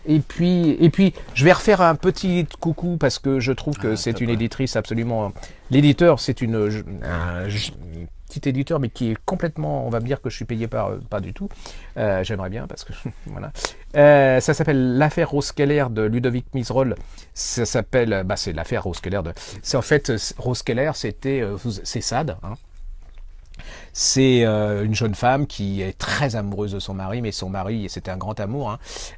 Et puis, je vais refaire un petit coucou parce que je trouve que c'est une éditrice absolument. L'éditeur, c'est un petit éditeur, mais qui est complètement. On va me dire que je suis payé pas du tout. J'aimerais bien parce que voilà. Ça s'appelle l'affaire Rose-Keller de Ludovic Miserol. Ça s'appelle, c'est l'affaire Rose-Keller de. C'est en fait Rose-Keller, c'est Sade. Hein. C'est une jeune femme qui est très amoureuse de son mari, mais son mari, c'était un grand amour,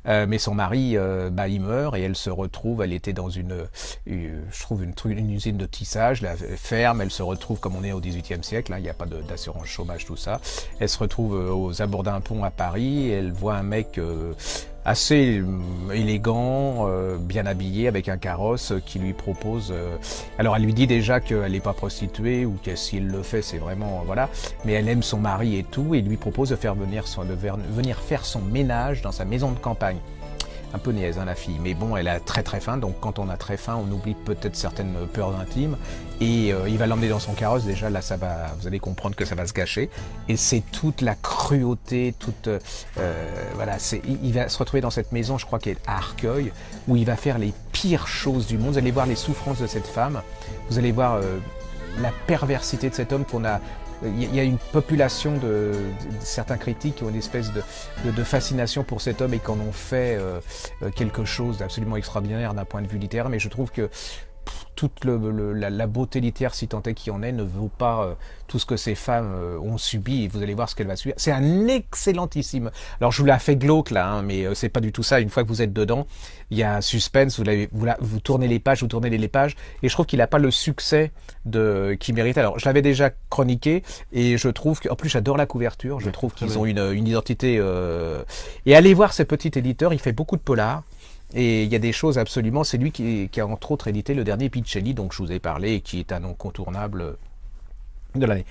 hein, mais son mari, il meurt et elle se retrouve, elle était dans je trouve une usine de tissage, la ferme, elle se retrouve comme on est au XVIIIe siècle, hein, il n'y a pas d'assurance chômage, tout ça. Elle se retrouve aux abords d'un pont à Paris, et elle voit un mec assez élégant, bien habillé, avec un carrosse qui lui propose... alors elle lui dit déjà qu'elle n'est pas prostituée, ou que s'il le fait, c'est vraiment... Voilà. Mais elle aime son mari et tout, et il lui propose de venir faire son ménage dans sa maison de campagne. Un peu niaise, hein, la fille, mais bon, elle a très très faim, donc quand on a très faim, on oublie peut-être certaines peurs intimes, et il va l'emmener dans son carrosse, déjà là, vous allez comprendre que ça va se gâcher, et c'est toute la cruauté, voilà, il va se retrouver dans cette maison, je crois qu'elle est à Arcueil, où il va faire les pires choses du monde. Vous allez voir les souffrances de cette femme, vous allez voir la perversité de cet homme qu'on a. Il y a une population de certains critiques qui ont une espèce de fascination pour cet homme et qui en ont fait quelque chose d'absolument extraordinaire d'un point de vue littéraire, mais je trouve que toute la beauté littéraire, si tant est qu'il y en ait, ne vaut pas tout ce que ces femmes ont subi, et vous allez voir ce qu'elle va subir. C'est un excellentissime... Alors je vous la fais glauque là, hein, mais c'est pas du tout ça. Une fois que vous êtes dedans, il y a un suspense, vous tournez les pages, et je trouve qu'il n'a pas le succès qu'il mérite. Alors je l'avais déjà chroniqué, et je trouve en plus j'adore la couverture, je trouve qu'ils ont une identité... Et allez voir ce petit éditeur, il fait beaucoup de polars. Et il y a des choses absolument... C'est lui qui a entre autres édité le dernier Pichelli, dont je vous ai parlé, et qui est un incontournable de l'année.